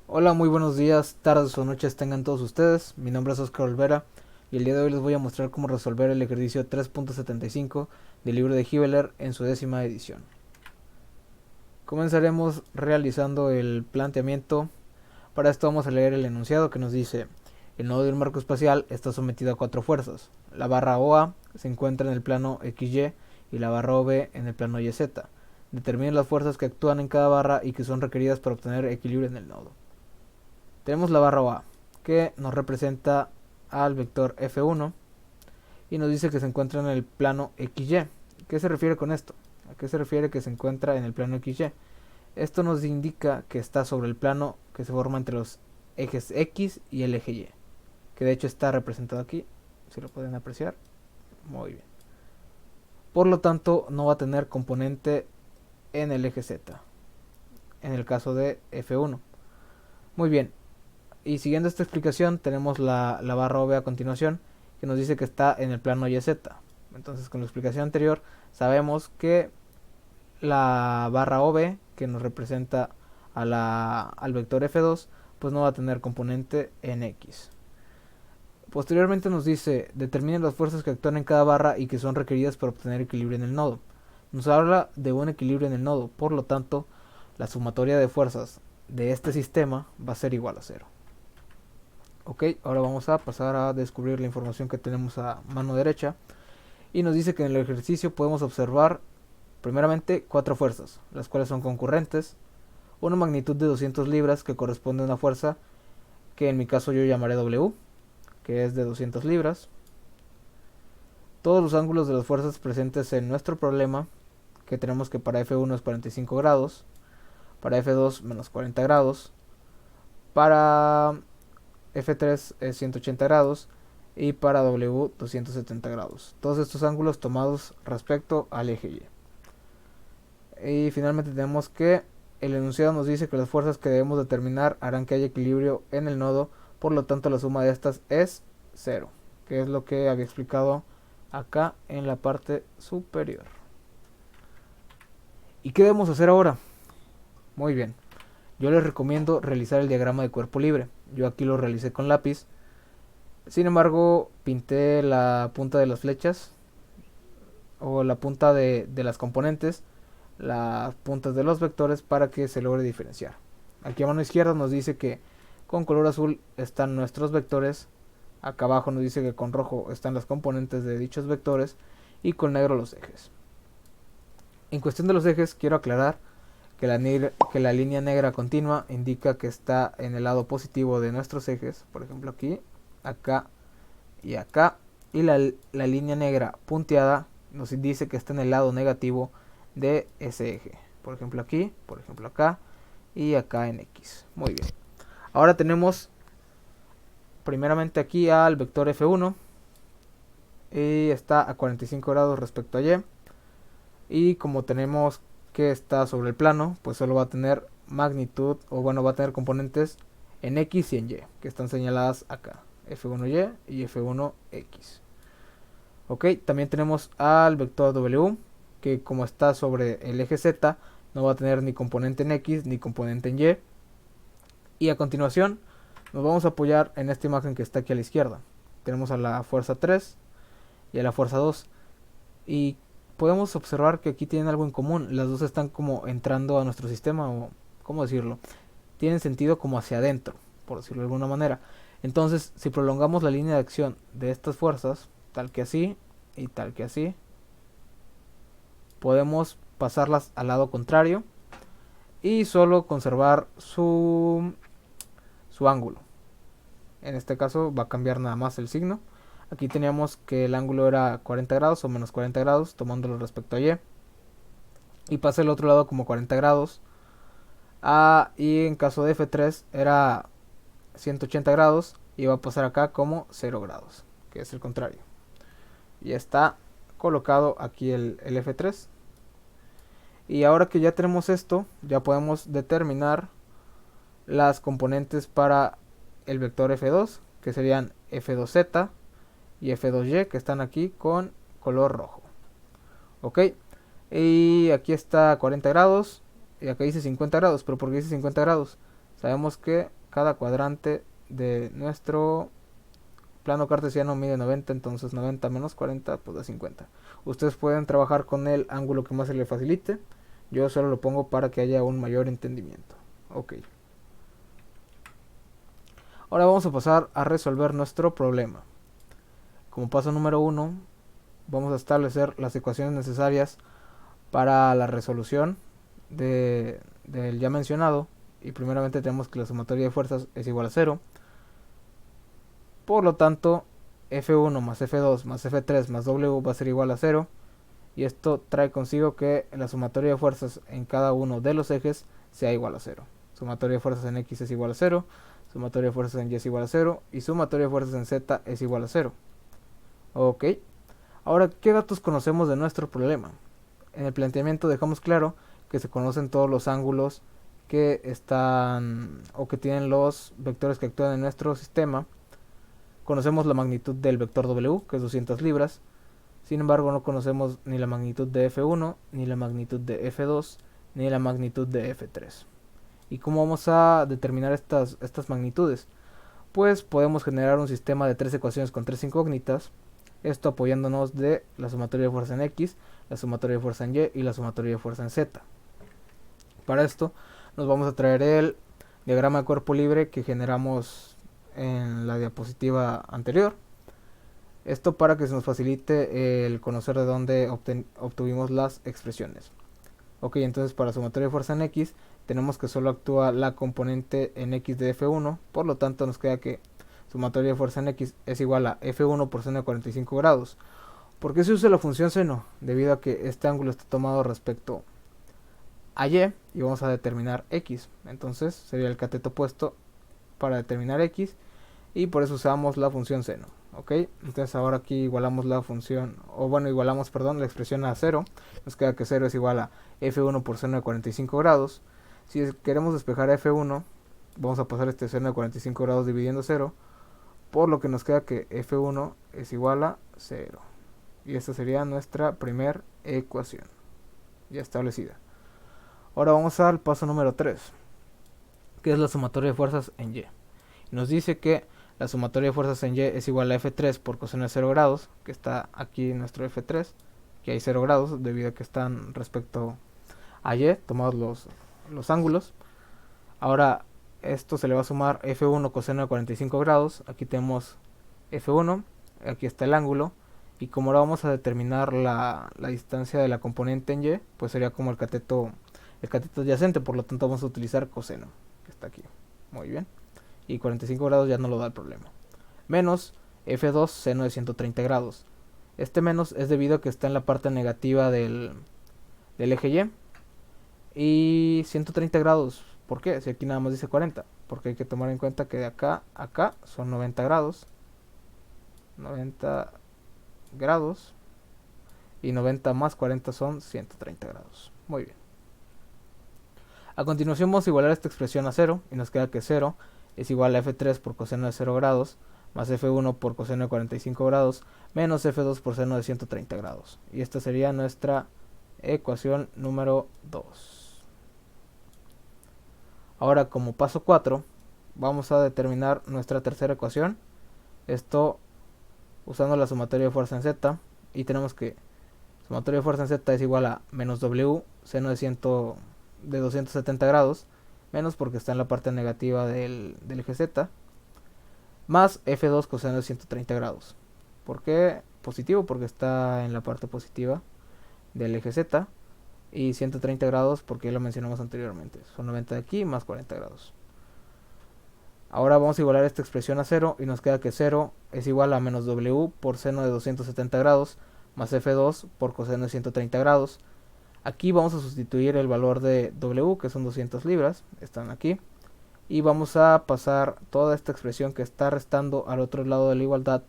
Hola, muy buenos días, tardes o noches tengan todos ustedes. Mi nombre es Oscar Olvera y el día de hoy les voy a mostrar cómo resolver el ejercicio 3.75 del libro de Hiveler en su 10ª edición. Comenzaremos realizando el planteamiento. Para esto vamos a leer el enunciado que nos dice: el nodo de un marco espacial está sometido a cuatro fuerzas. La barra OA se encuentra en el plano XY y la barra OB en el plano YZ. Determinen las fuerzas que actúan en cada barra y que son requeridas para obtener equilibrio en el nodo. Tenemos la barra A, que nos representa al vector F1 y nos dice que se encuentra en el plano XY. ¿Qué se refiere con esto? ¿A qué se refiere que se encuentra en el plano XY? Esto nos indica que está sobre el plano que se forma entre los ejes X y el eje Y, que de hecho está representado aquí, si lo pueden apreciar. Muy bien. Por lo tanto, no va a tener componente en el eje Z, en el caso de F1. Muy bien, y siguiendo esta explicación tenemos la barra OB a continuación, que nos dice que está en el plano YZ. Entonces, con la explicación anterior sabemos que la barra OB, que nos representa al vector F2, pues no va a tener componente en X. Posteriormente nos dice: determinen las fuerzas que actúan en cada barra y que son requeridas para obtener equilibrio en el nodo. Nos habla de un equilibrio en el nodo, por lo tanto la sumatoria de fuerzas de este sistema va a ser igual a cero. Ok, ahora vamos a pasar a descubrir la información que tenemos a mano derecha. Y nos dice que en el ejercicio podemos observar primeramente cuatro fuerzas, las cuales son concurrentes. Una magnitud de 200 libras que corresponde a una fuerza que en mi caso yo llamaré W, que es de 200 libras. Todos los ángulos de las fuerzas presentes en nuestro problema, que tenemos que para F1 es 45 grados, para F2 menos 40 grados, para F3 es 180 grados y para W 270 grados. Todos estos ángulos tomados respecto al eje Y. Y finalmente tenemos que el enunciado nos dice que las fuerzas que debemos determinar harán que haya equilibrio en el nodo, por lo tanto la suma de estas es cero, que es lo que había explicado acá en la parte superior. ¿Y qué debemos hacer ahora? Muy bien, yo les recomiendo realizar el diagrama de cuerpo libre. Yo aquí lo realicé con lápiz. Sin embargo, pinté la punta de las flechas o la punta de las componentes, las puntas de los vectores, para que se logre diferenciar. Aquí a mano izquierda nos dice que con color azul están nuestros vectores, acá abajo nos dice que con rojo están las componentes de dichos vectores y con negro los ejes. En cuestión de los ejes, quiero aclarar que la línea negra continua indica que está en el lado positivo de nuestros ejes, por ejemplo aquí, acá y acá, y la línea negra punteada nos dice que está en el lado negativo de ese eje, por ejemplo aquí, por ejemplo acá y acá en X. Muy bien, ahora tenemos primeramente aquí al vector F1 y está a 45 grados respecto a Y, y como tenemos que está sobre el plano, pues solo va a tener magnitud, o bueno, va a tener componentes en X y en Y, que están señaladas acá, F1Y y F1X. Ok, también tenemos al vector W, que como está sobre el eje Z, no va a tener ni componente en X ni componente en Y. Y a continuación nos vamos a apoyar en esta imagen que está aquí a la izquierda. Tenemos a la fuerza 3 y a la fuerza 2. Y podemos observar que aquí tienen algo en común. Las dos están como entrando a nuestro sistema, o ¿cómo decirlo? Tienen sentido como hacia adentro, por decirlo de alguna manera. Entonces, si prolongamos la línea de acción de estas fuerzas, tal que así y tal que así, podemos pasarlas al lado contrario y solo conservar su ángulo. En este caso va a cambiar nada más el signo. Aquí teníamos que el ángulo era 40 grados o menos 40 grados, tomándolo respecto a Y. Y pasa el otro lado como 40 grados. Y en caso de F3 era 180 grados y va a pasar acá como 0 grados, que es el contrario. Y está colocado aquí el F3. Y ahora que ya tenemos esto, ya podemos determinar las componentes para el vector F2, que serían F2Z y F2Y, que están aquí con color rojo. Ok, y aquí está 40 grados y acá dice 50 grados. Pero ¿por qué dice 50 grados? Sabemos que cada cuadrante de nuestro plano cartesiano mide 90, entonces 90 menos 40 pues da 50. Ustedes pueden trabajar con el ángulo que más se les facilite. Yo solo lo pongo para que haya un mayor entendimiento. Ok. Ahora vamos a pasar a resolver nuestro problema. Como paso número 1, vamos a establecer las ecuaciones necesarias para la resolución del ya mencionado. Y primeramente tenemos que la sumatoria de fuerzas es igual a 0. Por lo tanto, F1 más F2 más F3 más W va a ser igual a 0. Y esto trae consigo que la sumatoria de fuerzas en cada uno de los ejes sea igual a 0. Sumatoria de fuerzas en X es igual a 0. Sumatoria de fuerzas en Y es igual a 0. Y sumatoria de fuerzas en Z es igual a 0. Ok. Ahora, ¿qué datos conocemos de nuestro problema? En el planteamiento dejamos claro que se conocen todos los ángulos que están o que tienen los vectores que actúan en nuestro sistema. Conocemos la magnitud del vector W, que es 200 libras. Sin embargo, no conocemos ni la magnitud de F1, ni la magnitud de F2, ni la magnitud de F3. ¿Y cómo vamos a determinar estas magnitudes? Pues podemos generar un sistema de 3 ecuaciones con 3 incógnitas. Esto apoyándonos de la sumatoria de fuerza en X, la sumatoria de fuerza en Y y la sumatoria de fuerza en Z. Para esto nos vamos a traer el diagrama de cuerpo libre que generamos en la diapositiva anterior. Esto para que se nos facilite el conocer de dónde obtuvimos las expresiones. Ok, entonces para sumatoria de fuerza en X tenemos que solo actúa la componente en X de F1, por lo tanto nos queda que sumatoria de fuerza en X es igual a F1 por seno de 45 grados. ¿Por qué se usa la función seno? Debido a que este ángulo está tomado respecto a Y y vamos a determinar X. Entonces sería el cateto opuesto para determinar X y por eso usamos la función seno. Ok, entonces ahora aquí igualamos la función, igualamos, la expresión a 0. Nos queda que 0 es igual a F1 por seno de 45 grados. Si queremos despejar F1, vamos a pasar este seno de 45 grados dividiendo 0, por lo que nos queda que F1 es igual a 0. Y esta sería nuestra primera ecuación ya establecida. Ahora vamos al paso número 3, que es la sumatoria de fuerzas en Y. Nos dice que la sumatoria de fuerzas en Y es igual a F3 por coseno de 0 grados, que está aquí nuestro F3, que hay 0 grados debido a que están respecto a Y, tomados los ángulos. Ahora esto se le va a sumar F1 coseno de 45 grados, aquí tenemos F1, aquí está el ángulo, y como ahora vamos a determinar la distancia de la componente en Y, pues sería como el cateto adyacente, por lo tanto vamos a utilizar coseno, que está aquí. Muy bien. Y 45 grados ya no lo da el problema. Menos F2 seno de 130 grados. Este menos es debido a que está en la parte negativa del eje Y. Y 130 grados, ¿por qué? Si aquí nada más dice 40. Porque hay que tomar en cuenta que de acá a acá son 90 grados. 90 grados. Y 90 más 40 son 130 grados. Muy bien. A continuación vamos a igualar esta expresión a 0. Y nos queda que 0 es igual a F3 por coseno de 0 grados, más F1 por coseno de 45 grados, menos F2 por seno de 130 grados. Y esta sería nuestra ecuación número 2. Ahora, como paso 4, vamos a determinar nuestra tercera ecuación. Esto usando la sumatoria de fuerza en Z. Y tenemos que sumatoria de fuerza en Z es igual a menos W seno de 270 grados, menos porque está en la parte negativa del eje Z, más F2 coseno de 130 grados. ¿Por qué positivo? Porque está en la parte positiva del eje Z, y 130 grados porque ya lo mencionamos anteriormente, son 90 de aquí más 40 grados. Ahora vamos a igualar esta expresión a 0 y nos queda que 0 es igual a menos W por seno de 270 grados más F2 por coseno de 130 grados. Aquí vamos a sustituir el valor de W, que son 200 libras, están aquí, y vamos a pasar toda esta expresión que está restando al otro lado de la igualdad,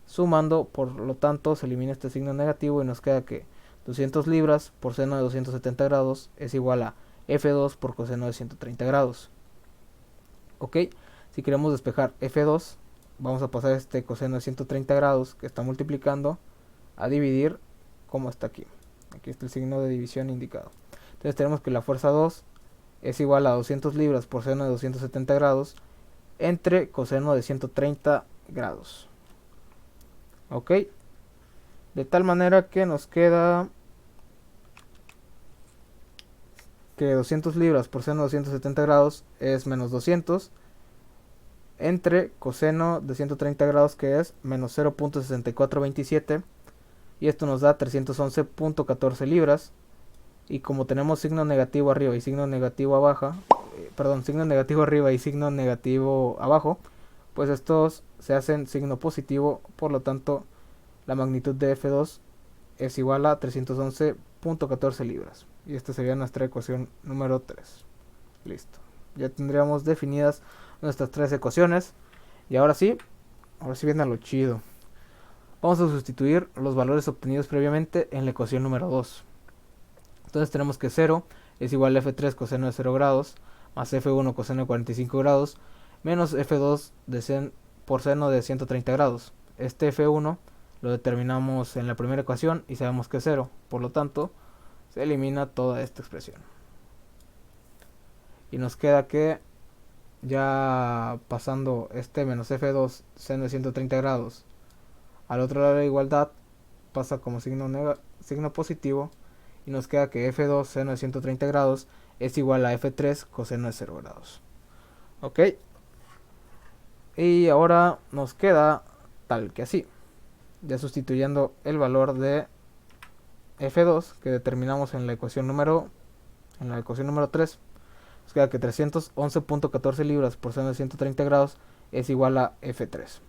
sumando, por lo tanto se elimina este signo negativo y nos queda que 200 libras por seno de 270 grados es igual a F2 por coseno de 130 grados. Ok, si queremos despejar F2, vamos a pasar este coseno de 130 grados que está multiplicando a dividir como está aquí. Aquí está el signo de división indicado. Entonces tenemos que la fuerza 2 es igual a 200 libras por seno de 270 grados entre coseno de 130 grados. Ok, de tal manera que nos queda que 200 libras por seno de 270 grados es menos 200 entre coseno de 130 grados, que es menos 0.6427, y esto nos da 311.14 libras. Y como tenemos signo negativo arriba y signo negativo abajo, signo negativo arriba y signo negativo abajo, pues estos se hacen signo positivo, por lo tanto la magnitud de F2 es igual a 311.14 libras. Y esta sería nuestra ecuación número 3. Listo. Ya tendríamos definidas nuestras tres ecuaciones. Y ahora sí viene lo chido. Vamos a sustituir los valores obtenidos previamente en la ecuación número 2. Entonces tenemos que 0 es igual a F3 coseno de 0 grados más F1 coseno de 45 grados menos F2 por seno de 130 grados. Este F1 lo determinamos en la primera ecuación y sabemos que es 0. Por lo tanto, se elimina toda esta expresión. Y nos queda que ya pasando este menos F2 seno de 130 grados al otro lado de la igualdad, pasa como signo positivo, y nos queda que F2 seno de 130 grados es igual a F3 coseno de 0 grados. Ok. Y ahora nos queda tal que así. Ya sustituyendo el valor de F2 que determinamos en la ecuación número 3, nos queda que 311.14 libras por seno de 130 grados es igual a F3.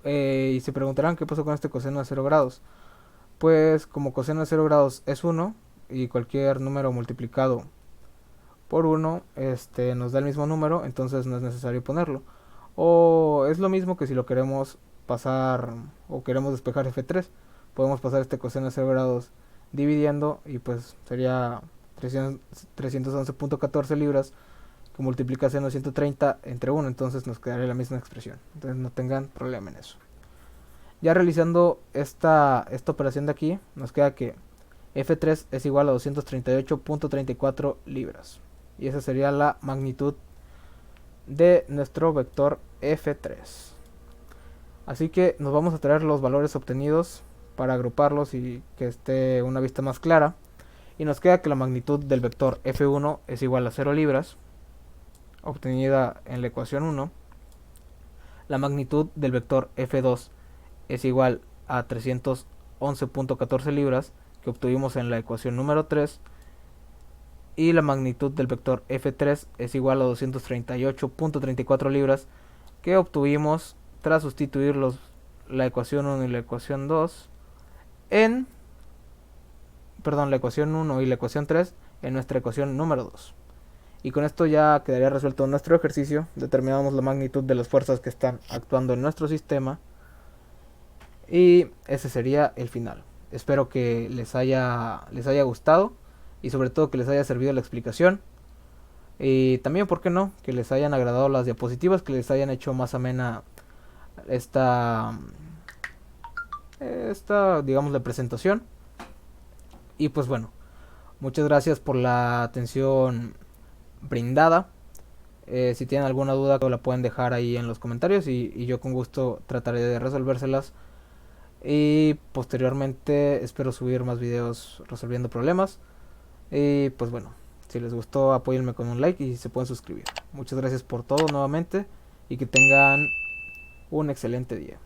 Y se preguntarán qué pasó con este coseno de 0 grados. Pues como coseno de 0 grados es 1 y cualquier número multiplicado por 1 nos da el mismo número, entonces no es necesario ponerlo. O es lo mismo que si lo queremos pasar o queremos despejar F3, podemos pasar este coseno de 0 grados dividiendo y pues sería 311.14 libras que multiplica seno de 130 entre 1, entonces nos quedaría la misma expresión. Entonces no tengan problema en eso. Ya realizando esta operación de aquí, nos queda que F3 es igual a 238.34 libras. Y esa sería la magnitud de nuestro vector F3. Así que nos vamos a traer los valores obtenidos para agruparlos y que esté una vista más clara. Y nos queda que la magnitud del vector F1 es igual a 0 libras, obtenida en la ecuación 1. La magnitud del vector F2 es igual a 311.14 libras, que obtuvimos en la ecuación número 3. Y la magnitud del vector F3 es igual a 238.34 libras, que obtuvimos tras sustituir la ecuación 1 y la ecuación 2 la ecuación 1 y la ecuación 3 en nuestra ecuación número 2. Y con esto ya quedaría resuelto nuestro ejercicio. Determinamos la magnitud de las fuerzas que están actuando en nuestro sistema. Y ese sería el final. Espero que les haya gustado y sobre todo que les haya servido la explicación. Y también, ¿por qué no?, que les hayan agradado las diapositivas, que les hayan hecho más amena esta digamos, la presentación. Y pues bueno, muchas gracias por la atención brindada. Si tienen alguna duda, la pueden dejar ahí en los comentarios y yo con gusto trataré de resolvérselas. Y posteriormente espero subir más videos resolviendo problemas. Y pues bueno, si les gustó, apóyenme con un like y se pueden suscribir. Muchas gracias por todo nuevamente y que tengan un excelente día.